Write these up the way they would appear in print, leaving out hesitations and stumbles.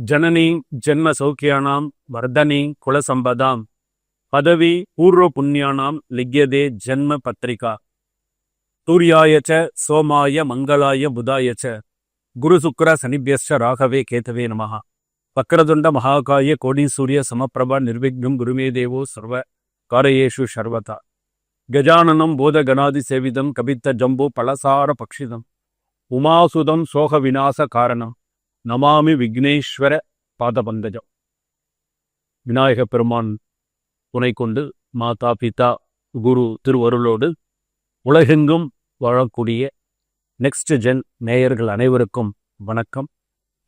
ஜனனி ஜென்ம சௌக்கியானாம் வர்தனி குலசம்பதாம் பதவி பூர்வ புண்ணியானாம் லிக்யதே ஜென்ம பத்ரிகா சூர்யாயச்ச சோமாய மங்களாய புதாயச்ச குரு சுக்ர சனிபியஸ்ச ராகவே கேதவே நமஹ வக்ரதுண்ட மகாகாய கோடி சூரிய சமப்பிரபா நிர்விக்னம் குருமே தேவோ சர்வ காரயேஷு சர்வதா கஜானனம் போத கணாதி சேவிதம் கபித்த ஜம்பு பலசார பக்ஷிதம் உமாசுதம் சோக விநாச காரணம் நமாமி விக்னேஸ்வர பாதபந்தஜம். விநாயக பெருமான் துணை கொண்டு மாதா பிதா குரு திருவருளோடு உலகெங்கும் வாழக்கூடிய நெக்ஸ்ட் ஜென் நேயர்கள் அனைவருக்கும் வணக்கம்.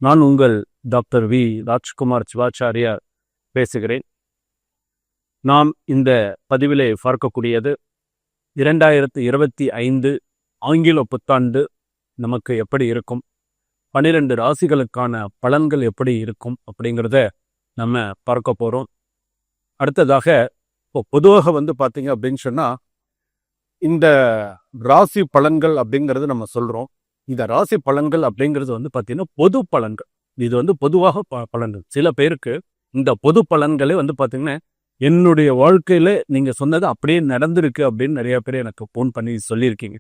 நான் உங்கள் டாக்டர் வி ராஜ்குமார் சிவாச்சாரியா பேசுகிறேன். நாம் இந்த பதிவிலே பார்க்கக்கூடியது 2025 ஆங்கில புத்தாண்டு நமக்கு எப்படி இருக்கும், 12 ராசிகளுக்கான பலன்கள் எப்படி இருக்கும் அப்படிங்கிறத நம்ம பார்க்க போகிறோம். அடுத்ததாக இப்போ பொதுவாக பார்த்தீங்க அப்படின்னு சொன்னால் இந்த ராசி பலன்கள் அப்படிங்கிறது நம்ம சொல்கிறோம். இந்த ராசி பலன்கள் அப்படிங்கிறது பார்த்தீங்கன்னா பொது பலன்கள். இது பொதுவாக பலன்கள். சில பேருக்கு இந்த பொது பலன்களே பார்த்தீங்கன்னா என்னுடைய வாழ்க்கையில் நீங்கள் சொன்னது அப்படியே நடந்திருக்கு அப்படின்னு நிறைய பேர் எனக்கு ஃபோன் பண்ணி சொல்லியிருக்கீங்க.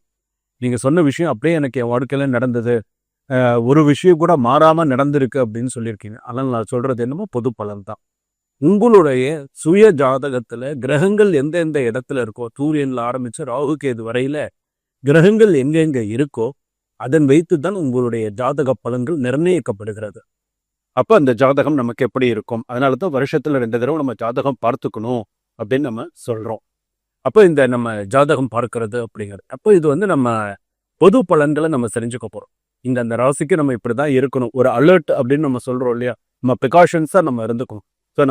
நீங்கள் சொன்ன விஷயம் அப்படியே எனக்கு என் வாழ்க்கையில் நடந்தது, ஒரு விஷயம் கூட மாறாமல் நடந்திருக்கு அப்படின்னு சொல்லியிருக்கீங்க. ஆனால் நான் சொல்கிறது என்னமோ பொது பலன் தான். உங்களுடைய சுய ஜாதகத்தில் கிரகங்கள் எந்தெந்த இடத்துல இருக்கோ, சூரியனில் ஆரம்பித்து ராகு கேது வரையில் கிரகங்கள் எங்கெங்கே இருக்கோ அதன் வைத்து தான் உங்களுடைய ஜாதக பலன்கள் நிர்ணயிக்கப்படுகிறது. அப்போ அந்த ஜாதகம் நமக்கு எப்படி இருக்கும், அதனால தான் வருஷத்தில் 2 தடவை நம்ம ஜாதகம் பார்த்துக்கணும் அப்படின்னு நம்ம சொல்கிறோம். அப்போ இந்த நம்ம ஜாதகம் பார்க்கறது அப்படிங்கிறது அப்போ இது நம்ம பொது பலன்களை நம்ம தெரிஞ்சுக்க போகிறோம். இந்த ராசிக்கு நம்ம இப்படி தான் இருக்கணும், ஒரு அலர்ட் அப்படின்னு நம்ம சொல்கிறோம் இல்லையா, நம்ம ப்ரிகாஷன்ஸாக நம்ம இருந்துக்கணும். ஸோ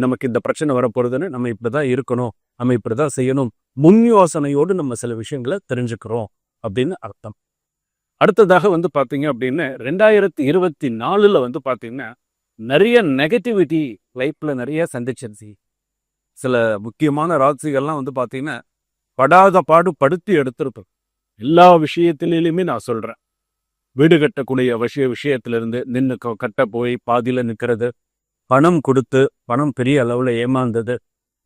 நமக்கு இந்த பிரச்சனை வரப்போகுதுன்னு நம்ம இப்படி தான் இருக்கணும், நம்ம இப்படி தான் செய்யணும், முன் யோசனையோடு நம்ம சில விஷயங்களை தெரிஞ்சுக்கிறோம் அப்படின்னு அர்த்தம். அடுத்ததாக பார்த்தீங்க அப்படின்னு 2024 பார்த்தீங்கன்னா நிறைய நெகட்டிவிட்டி லைஃப்பில் நிறைய சந்திச்சிருச்சு. சில முக்கியமான ராசிகள்லாம் பார்த்தீங்கன்னா படாத பாடு படுத்தி எடுத்திருப்போம். எல்லா விஷயத்திலையுமே நான் சொல்கிறேன், வீடு கட்டக்கூடிய விஷயத்திலிருந்து நின்று கட்ட போய் பாதியில் நிற்கிறது, பணம் கொடுத்து பணம் பெரிய அளவில் ஏமாந்தது,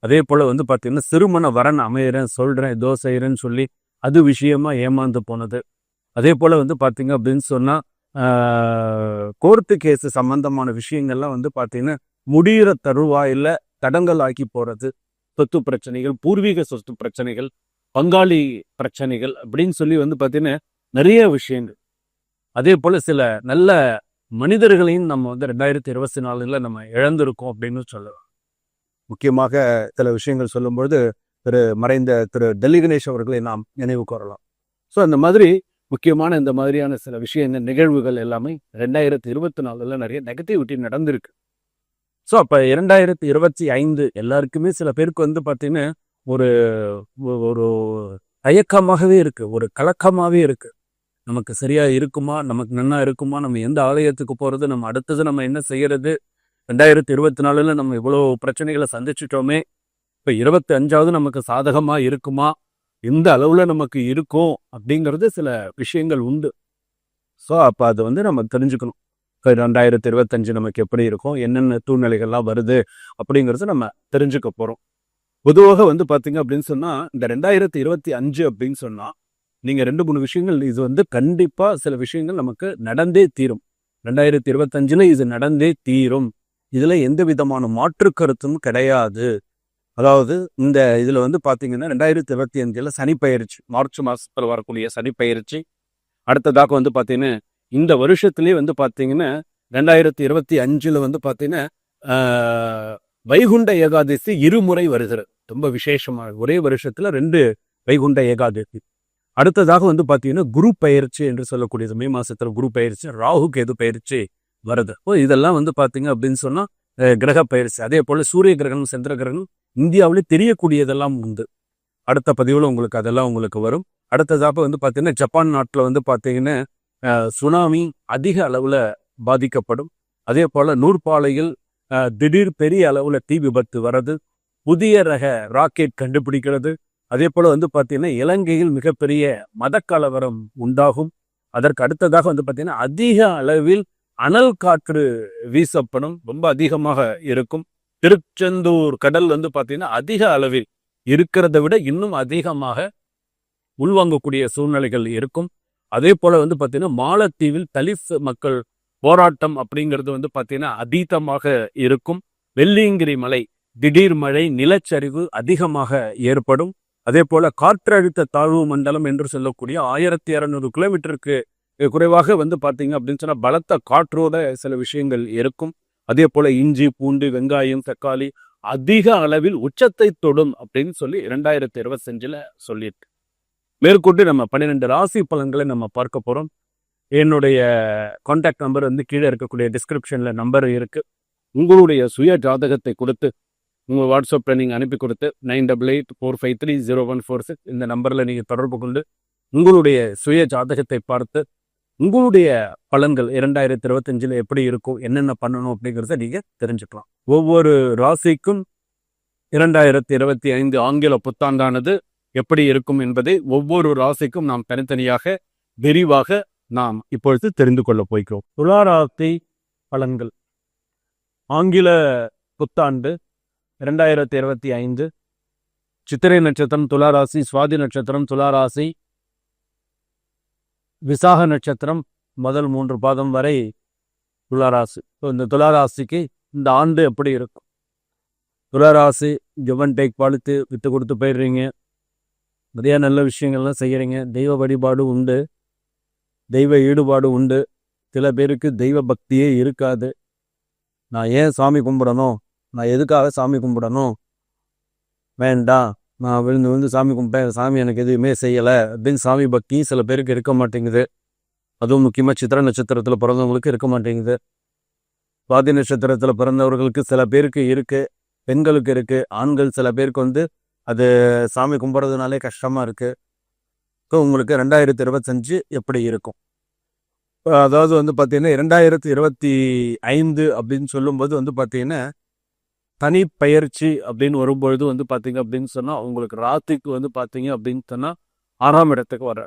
அதே போல் பார்த்தீங்கன்னா திருமண வரன் அமையிறேன் சொல்கிறேன் ஏதோ செய்கிறேன்னு சொல்லி அது விஷயமா ஏமாந்து போனது. அதே போல் பார்த்தீங்க அப்படின்னு சொன்னால் கோர்ட்டு கேஸு சம்மந்தமான விஷயங்கள்லாம் பார்த்தீங்கன்னா முடிகிற தருவாயில் தடங்கல் ஆக்கி போகிறது, சொத்து பிரச்சனைகள், பூர்வீக சொத்து பிரச்சனைகள், பங்காளி பிரச்சனைகள் அப்படின்னு சொல்லி பார்த்தீங்கன்னா நிறைய விஷயங்கள். அதே போல் சில நல்ல மனிதர்களையும் நம்ம 2024 நம்ம இழந்திருக்கோம் அப்படின்னு சொல்லலாம். முக்கியமாக சில விஷயங்கள் சொல்லும்பொழுது மறைந்த திரு டெல்லி கணேஷ் அவர்களை நாம் நினைவு கூறலாம். ஸோ அந்த மாதிரி முக்கியமான இந்த மாதிரியான சில நிகழ்வுகள் எல்லாமே 2024 நிறைய நெகட்டிவிட்டி நடந்திருக்கு. ஸோ அப்போ 2025 எல்லாருக்குமே சில பேருக்கு பார்த்தீங்கன்னா ஒரு ஒரு தயக்கமாகவே இருக்குது, ஒரு கலக்கமாகவே இருக்குது. நமக்கு சரியா இருக்குமா, நமக்கு நன்னா இருக்குமா, நம்ம எந்த ஆலயத்துக்கு போகிறது, நம்ம அடுத்தது நம்ம என்ன செய்யறது, 2024 நம்ம இவ்வளோ பிரச்சனைகளை சந்திச்சிட்டோமே, இப்போ 25வது நமக்கு சாதகமாக இருக்குமா, எந்த அளவில் நமக்கு இருக்கும் அப்படிங்கிறது சில விஷயங்கள் உண்டு. ஸோ அப்போ அது நம்ம தெரிஞ்சுக்கணும். இப்போ 2025 நமக்கு எப்படி இருக்கும், என்னென்ன சூழ்நிலைகள்லாம் வருது அப்படிங்கிறது நம்ம தெரிஞ்சுக்க போகிறோம். பொதுவாக பார்த்தீங்க அப்படின்னு சொன்னால் இந்த 2025 அப்படின்னு சொன்னால் நீங்கள் 2-3 விஷயங்கள் இது கண்டிப்பாக சில விஷயங்கள் நமக்கு நடந்தே தீரும். 2025 இது நடந்தே தீரும், இதில் எந்த விதமான மாற்று கருத்தும் கிடையாது. அதாவது இந்த இதில் பார்த்தீங்கன்னா 2025 சனிப்பெயர்ச்சி, மார்ச் மாதத்தில் வரக்கூடிய சனிப்பெயர்ச்சி. அடுத்ததாக பார்த்தீங்கன்னா இந்த வருஷத்துலேயே பார்த்தீங்கன்னா 2025 பார்த்தீங்கன்னா வைகுண்ட ஏகாதசி 2 முறை வருகிறது. ரொம்ப விசேஷமாக ஒரே வருஷத்தில் 2 வைகுண்ட ஏகாதசி. அடுத்ததாக பார்த்தீங்கன்னா குரு பயிற்சி என்று சொல்லக்கூடியது, மே மாதத்தில் குரு பயிற்சி, ராகு கேது பயிற்சி வருது. இதெல்லாம் பார்த்தீங்க அப்படின்னு சொன்னால் கிரக பயிற்சி. அதே போல் சூரிய கிரகணம், சந்திர கிரகணம் இந்தியாவிலே தெரியக்கூடியதெல்லாம் உண்டு. அடுத்த பதிவில் உங்களுக்கு வரும். அடுத்ததாக பார்த்தீங்கன்னா ஜப்பான் நாட்டில் பார்த்தீங்கன்னா சுனாமி அதிக அளவில் பாதிக்கப்படும். அதே போல் நூற்பாலையில் திடீர் பெரிய அளவில் தீ விபத்து வர்றது, புதிய ரக ராக்கெட் கண்டுபிடிக்கிறது. அதே போல் பார்த்தீங்கன்னா இலங்கையில் மிகப்பெரிய மத கலவரம் உண்டாகும். அதற்கு அடுத்ததாக பார்த்தீங்கன்னா அதிக அளவில் அனல் காற்று வீசப்படும், ரொம்ப அதிகமாக இருக்கும். திருச்செந்தூர் கடல் வந்து பார்த்தீங்கன்னா அதிக அளவில் இருக்கிறத விட இன்னும் அதிகமாக உள்வாங்கக்கூடிய சூழ்நிலைகள் இருக்கும். அதே போல வந்து பார்த்தீங்கன்னா மாலத்தீவில் தலித் மக்கள் போராட்டம் அப்படிங்கிறது வந்து பார்த்தீங்கன்னா அதீதமாக இருக்கும். வெள்ளியங்கிரி மலை திடீர் மழை, நிலச்சரிவு அதிகமாக ஏற்படும். அதே போல காற்றழுத்த தாழ்வு மண்டலம் என்று சொல்லக்கூடிய 1600 கிலோமீட்டருக்கு குறைவாக வந்து பார்த்தீங்க அப்படின்னு சொன்னா பலத்த காற்றோட சில விஷயங்கள் இருக்கும். அதே போல இஞ்சி, பூண்டு, வெங்காயம், தக்காளி அதிக அளவில் உச்சத்தை தொடும் அப்படின்னு சொல்லி 2025 சொல்லியிருக்கு. மேற்கொண்டு நம்ம 12 ராசி பலன்களை நம்ம பார்க்க போறோம். என்னுடைய கான்டாக்ட் நம்பர் வந்து கீழே இருக்கக்கூடிய டிஸ்கிரிப்ஷன்ல நம்பர் இருக்கு. உங்களுடைய சுய ஜாதகத்தை கொடுத்து உங்கள் வாட்ஸ்அப்பில் நீங்கள் அனுப்பி கொடுத்து 9884530146 இந்த நம்பரில் நீங்கள் தொடர்பு கொண்டு உங்களுடைய சுய ஜாதகத்தை பார்த்து உங்களுடைய பலன்கள் 2025 எப்படி இருக்கும், என்னென்ன பண்ணணும் அப்படிங்கிறத நீங்கள் தெரிஞ்சுக்கலாம். ஒவ்வொரு ராசிக்கும் 2025 ஆங்கில புத்தாண்டானது எப்படி இருக்கும் என்பதை ஒவ்வொரு ராசிக்கும் நாம் தனித்தனியாக விரிவாக நாம் இப்பொழுது தெரிந்து கொள்ள போய்க்கிறோம். துளாராசி பலன்கள் ஆங்கில புத்தாண்டு 2025 சித்திரை நட்சத்திரம் துளாராசி, சுவாதி நட்சத்திரம் துளாராசி, விசாக நட்சத்திரம் முதல் 3 பாதம் வரை துளாராசி. இந்த துளாராசிக்கு இந்த ஆண்டு எப்படி இருக்கும்? துளாராசி கிவன் டேக் பாலித்து விட்டு கொடுத்து போயிடுறீங்க, நிறைய நல்ல விஷயங்கள்லாம் செய்கிறீங்க, தெய்வ வழிபாடு உண்டு, தெய்வ ஈடுபாடு உண்டு. சில பேருக்கு தெய்வ பக்தியே இருக்காது. நான் ஏன் சாமி கும்பிடணும், நான் எதுக்காக சாமி கும்பிடணும், வேண்டாம் நான் விழுந்து விழுந்து சாமி கும்பிட்டேன், சாமி எனக்கு எதுவுமே செய்யலை அப்படின்னு சாமி பக்தி சில பேருக்கு இருக்க மாட்டேங்குது. அதுவும் முக்கியமாக சித்திரை நட்சத்திரத்தில் பிறந்தவங்களுக்கு இருக்க மாட்டேங்குது. சுவாதி நட்சத்திரத்தில் பிறந்தவர்களுக்கு சில பேருக்கு இருக்குது, பெண்களுக்கு இருக்குது, ஆண்கள் சில பேருக்கு வந்து அது சாமி கும்பிட்றதுனாலே கஷ்டமாக இருக்குது. ஸோ உங்களுக்கு 2025 எப்படி இருக்கும்? அதாவது வந்து பார்த்தீங்கன்னா 2025 அப்படின்னு சொல்லும்போது வந்து பார்த்தீங்கன்னா தனி பயிற்சி அப்படின்னு வரும்பொழுது வந்து பார்த்தீங்க அப்படின்னு சொன்னால் உங்களுக்கு ராத்திக்கு வந்து பார்த்தீங்க அப்படின்னு சொன்னால் 6ஆம் இடத்துக்கு வர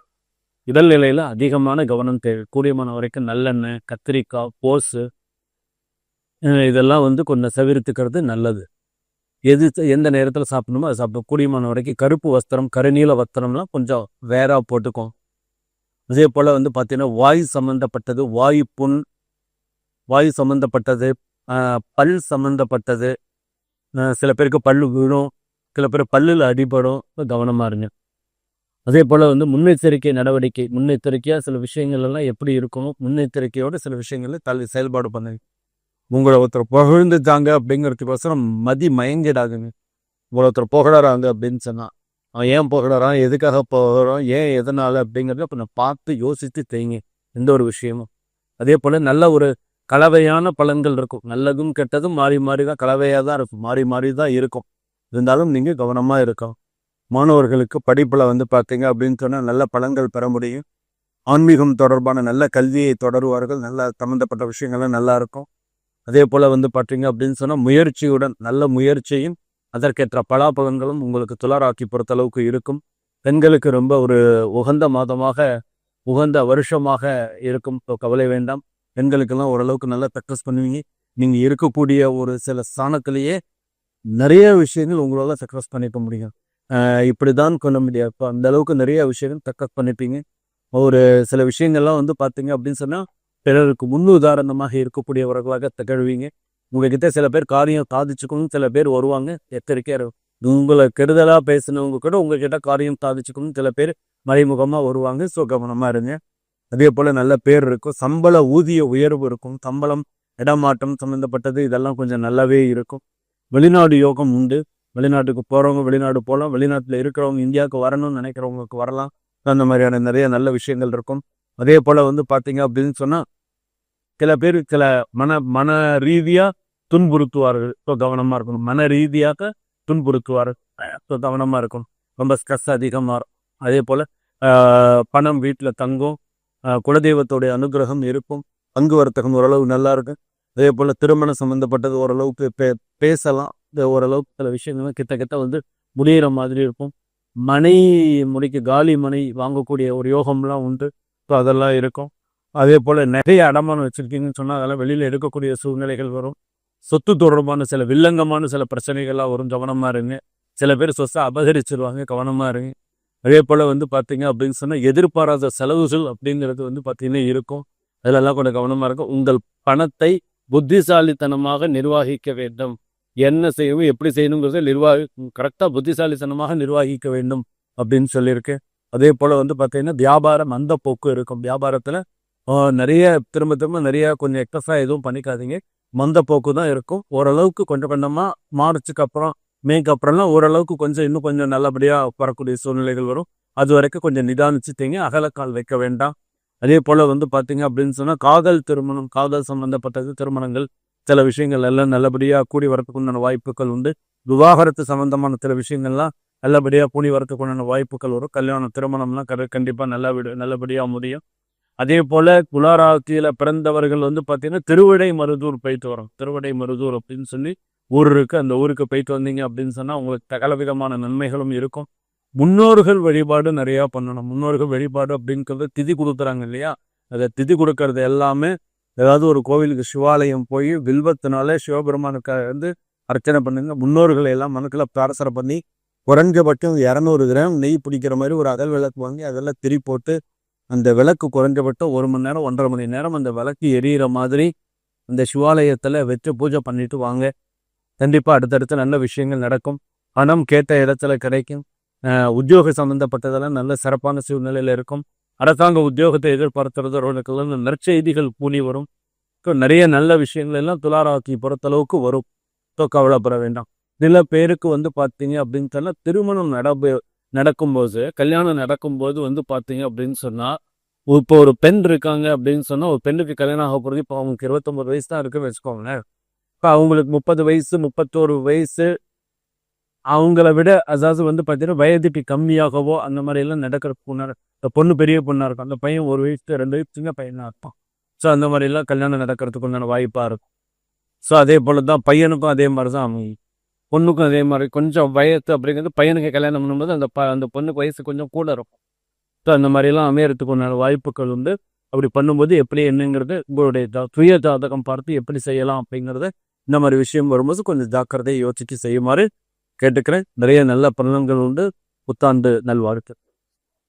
உடல்நிலையில் அதிகமான கவனம் தேவை. கூடியமான வரைக்கும் நல்லெண்ணெய், கத்திரிக்காய், போஸு இதெல்லாம் வந்து கொஞ்சம் தவிர்த்துக்கிறது நல்லது. எந்த நேரத்தில் சாப்பிடணுமோ அதை சாப்பிடும். கூடியமான வரைக்கும் கருப்பு வஸ்திரம், கருநீல வஸ்திரம்லாம் கொஞ்சம் வேறா போட்டுக்கும். அதே போல் வந்து பார்த்தீங்கன்னா வாயு சம்மந்தப்பட்டது, வாயு புண், வாயு சம்மந்தப்பட்டது, பல் சம்மந்தப்பட்டது, சில பேருக்கு பல்லு விழும், சில பேர் பல்லில் அடிபடும், கவனமாக இருங்க. அதே போல் வந்து முன்னெச்சரிக்கை நடவடிக்கை, முன்னெச்சரிக்கையாக சில விஷயங்கள் எல்லாம் எப்படி இருக்கணும், முன்னெச்சரிக்கையோடு சில விஷயங்களை செயல்பாடு பண்ணுங்க. உங்களை ஒருத்தர் புகழ்ந்துட்டாங்க அப்படிங்கிறதுக்கோசரம் மயங்கிடாதுங்க. உங்களை ஒருத்தர் புகழறாங்க அப்படின்னு சொன்னால் அவன் ஏன் புகழறான், எதுக்காக புகழறான், ஏன் எதனால் அப்படிங்கிறத அப்போ நான் பார்த்து யோசித்து செய்யுங்க எந்த ஒரு விஷயமும். அதே போல் நல்ல ஒரு கலவையான பலன்கள் இருக்கும். நல்லதும் கெட்டதும் மாறி மாறி தான் கலவையாக தான் இருக்கும், மாறி மாறி தான் இருக்கும். இருந்தாலும் நீங்கள் கவனமாக இருக்கணும். மாணவர்களுக்கு படிப்பில் வந்து பார்த்தீங்க அப்படின்னு சொன்னால் நல்ல பலன்கள் பெற முடியும். ஆன்மீகம் தொடர்பான நல்ல கல்வியை தொடருவார்கள். நல்ல சம்மந்தப்பட்ட விஷயங்கள்லாம் நல்லா இருக்கும். அதே போல் வந்து பார்த்தீங்க அப்படின்னு சொன்னால் முயற்சியுடன் நல்ல முயற்சியும் அதற்கேற்ற பலாபலன்களும் உங்களுக்கு துளாராசி பொறுத்தளவுக்கு இருக்கும். பெண்களுக்கு ரொம்ப ஒரு உகந்த மாதமாக, உகந்த வருஷமாக இருக்கும். கவலை வேண்டாம். பெண்களுக்கெல்லாம் ஓரளவுக்கு நல்லா சக்ஸஸ் பண்ணுவீங்க. நீங்கள் இருக்கக்கூடிய ஒரு சில ஸ்தானத்திலேயே நிறைய விஷயங்கள் உங்களால் சக்ஸஸ் பண்ணிக்க முடியும். இப்படி தான் கொள்ள முடியாது. இப்போ அந்த அளவுக்கு நிறைய விஷயங்கள் சக்ஸஸ் பண்ணிப்பீங்க. ஒரு சில விஷயங்கள்லாம் வந்து பார்த்தீங்க அப்படின்னு சொன்னால் பிறருக்கு முன்னுதாரணமாக இருக்கக்கூடியவர்களாக திகழ்வீங்க. உங்ககிட்ட சில பேர் காரியம் சாதிச்சுக்கணும், சில பேர் வருவாங்க. எச்சரிக்கையாக இருக்கும். உங்களை கெடுதலாக பேசினவங்க கூட உங்ககிட்ட காரியம் சாதிச்சுக்கணும், சில பேர் மறைமுகமாக வருவாங்க. ஸோ கவனமாக இருங்க. அதே போல் நல்ல பேர் இருக்கும். சம்பள ஊதிய உயர்வு இருக்கும். சம்பளம், இடமாற்றம் சம்மந்தப்பட்டது இதெல்லாம் கொஞ்சம் நல்லாவே இருக்கும். வெளிநாடு யோகம் உண்டு. வெளிநாட்டுக்கு போகிறவங்க வெளிநாடு போகலாம். வெளிநாட்டில் இருக்கிறவங்க இந்தியாவுக்கு வரணும்னு நினைக்கிறவங்களுக்கு வரலாம். அந்த மாதிரியான நிறைய நல்ல விஷயங்கள் இருக்கும். அதே போல் வந்து பார்த்தீங்க அப்படின்னு சொன்னால் சில பேர் சில மன ரீதியாக துன்புறுத்துவார்கள். ஸோ கவனமாக இருக்கணும். மன ரீதியாக துன்புறுத்துவார்கள். ஸோ கவனமாக இருக்கணும். ரொம்ப ஸ்ட்ரெஸ் அதிகமாக. அதே போல் பணம் வீட்டில் தங்கும். குலதெய்வத்துடைய அனுகிரகம் இருக்கும். பங்கு வர்த்தகம் ஓரளவு நல்லா இருக்கும். அதே போல் திருமணம் சம்மந்தப்பட்டது ஓரளவுக்கு பேசலாம். ஓரளவுக்கு சில விஷயங்கள்லாம் கிட்ட வந்து முடிகிற மாதிரி இருக்கும். மனை முடிக்கு காலி மனை வாங்கக்கூடிய ஒரு யோகம்லாம் உண்டு. ஸோ அதெல்லாம் இருக்கும். அதே போல் நிறைய அடமானம் வச்சுருக்கீங்கன்னு சொன்னால் அதெல்லாம் வெளியில் எடுக்கக்கூடிய சூழ்நிலைகள் வரும். சொத்து தொடர்பான சில வில்லங்கமான சில பிரச்சனைகள்லாம் வரும், கவனமாக இருங்க. சில பேர் சொத்தை அபகரிச்சிருவாங்க, கவனமாக இருங்க. அதே போல் பார்த்தீங்க அப்படின்னு சொன்னால் எதிர்பாராத செலவுகள் அப்படிங்கிறது பார்த்தீங்கன்னா இருக்கும். அதிலெல்லாம் கொஞ்சம் கவனமாக இருக்கும். உங்கள் பணத்தை புத்திசாலித்தனமாக நிர்வகிக்க வேண்டும். என்ன செய்யணும், எப்படி செய்யணுங்கிறத கரெக்டாக புத்திசாலித்தனமாக நிர்வகிக்க வேண்டும் அப்படின்னு சொல்லியிருக்கேன். அதே போல் பார்த்தீங்கன்னா வியாபாரம் அந்த போக்கு இருக்கும். வியாபாரத்தில் நிறைய திரும்ப நிறைய கொஞ்சம் எக்ஸஸா எதுவும் பண்ணிக்காதீங்க. மந்த போக்கு தான் இருக்கும். ஓரளவுக்கு கொஞ்சம் கொஞ்சமாக மார்ச்சுக்கு அப்புறம் மேக்கு அப்புறம்லாம் ஓரளவுக்கு இன்னும் கொஞ்சம் நல்லபடியாக வரக்கூடிய சூழ்நிலைகள் வரும். அது வரைக்கும் கொஞ்சம் நிதானிச்சுட்டீங்க, அகலக்கால் வைக்க வேண்டாம். அதே போல் பார்த்தீங்க அப்படின்னு சொன்னால் காதல் திருமணம், காதல் சம்மந்தப்பட்டது திருமணங்கள் சில விஷயங்கள் எல்லாம் நல்லபடியாக கூடி வரத்துக்குண்டான வாய்ப்புகள் உண்டு. விவாகரத்து சம்மந்தமான சில விஷயங்கள்லாம் நல்லபடியாக கூடி வரத்துக்குண்டான வாய்ப்புகள் வரும். கல்யாணம் திருமணம்லாம் கண்டிப்பாக நல்லபடியாக முடியும். அதே போல் துளாராசியில் பிறந்தவர்கள் பார்த்தீங்கன்னா திருவிடை மருதூர் போயிட்டு வரோம். திருவிடை மருதூர் அப்படின்னு சொல்லி ஊர் இருக்குது. அந்த ஊருக்கு போயிட்டு வந்தீங்க அப்படின்னு சொன்னால் உங்களுக்கு சகல விதமான நன்மைகளும் இருக்கும். முன்னோர்கள் வழிபாடு நிறையா பண்ணணும். முன்னோர்கள் வழிபாடு அப்படிங்கிறது திதி கொடுக்குறாங்க இல்லையா, அதை திதி கொடுக்கறது எல்லாமே ஏதாவது ஒரு கோவிலுக்கு சிவாலயம் போய் வில்வத்தினாலே சிவபெருமானுக்கு அர்ச்சனை பண்ணுங்க. முன்னோர்களை எல்லாம் மனுக்களை பிரார்த்தனை பண்ணி குறைஞ்சபட்சம் 200 கிராம் நெய் பிடிக்கிற மாதிரி ஒரு அகல் விளக்கு வாங்கி அதெல்லாம் திரி போட்டு அந்த விளக்கு குறைஞ்சபட்சம் 1 மணி நேரம் 1.5 மணி நேரம் அந்த விளக்கு எரியிற மாதிரி அந்த சிவாலயத்தில் வச்சு பூஜை பண்ணிட்டு வாங்க. கண்டிப்பாக அடுத்தடுத்து நல்ல விஷயங்கள் நடக்கும். பணம் கேட்ட இடத்துல கிடைக்கும். உத்தியோக சம்மந்தப்பட்டதெல்லாம் நல்ல சிறப்பான சூழ்நிலையில் இருக்கும். அரசாங்க உத்தியோகத்தை எதிர்பார்த்துறவர்களுக்கெல்லாம் நற்செய்திகள் கூலி வரும். நிறைய நல்ல விஷயங்கள் எல்லாம் துளாராசி பொறுத்தளவுக்கு வரும். கவலைப்பட வேண்டாம். சில பேருக்கு பார்த்தீங்க அப்படின்னு சொன்னால் திருமணம் நடக்கும்போது கல்யாணம் நடக்கும்போது பார்த்தீங்க அப்படின்னு சொன்னால் இப்போ ஒரு பெண் இருக்காங்க அப்படின்னு சொன்னால் ஒரு பெண்ணுக்கு கல்யாணம் ஆக போகிறது இப்போ அவங்களுக்கு 29 வயசு தான் இருக்குன்னு வச்சுக்கோங்களேன். இப்போ அவங்களுக்கு 30 வயசு 31 வயசு அவங்கள விட அதாவது பார்த்தீங்கன்னா வயதுக்கு கம்மியாகவோ அந்த மாதிரியெல்லாம் நடக்கிறதுக்கு முன்னாடி இந்த பொண்ணு பெரிய பொண்ணாக இருக்கும், அந்த பையன் 1 வயசு 2 வயசு சின்ன பையனாக இருப்பான். ஸோ அந்த மாதிரிலாம் கல்யாணம் நடக்கிறதுக்கு உண்டான வாய்ப்பாக இருக்கும். ஸோ அதே போல் தான் பையனுக்கும் அதே மாதிரி தான் அமையும். பொண்ணுக்கும் அதே மாதிரி கொஞ்சம் வயசு அப்படிங்கிறது பையனுக்கு கல்யாணம் பண்ணும்போது அந்த பொண்ணுக்கு வயசு கொஞ்சம் கூட இருக்கும். ஸோ அந்த மாதிரிலாம் அமையறதுக்கு உண்டான வாய்ப்புகள் உண்டு. அப்படி பண்ணும்போது எப்படி என்னங்கிறது உங்களுடைய சுய ஜாதகம் பார்த்து எப்படி செய்யலாம் அப்படிங்கிறத இந்த மாதிரி விஷயம் வரும்போது கொஞ்சம் ஜாக்கிரதையை யோசிச்சு செய்யுமாறு கேட்டுக்கிறேன். நிறைய நல்ல பலன்கள் உண்டு. புத்தாண்டு நல்வாழ்த்து.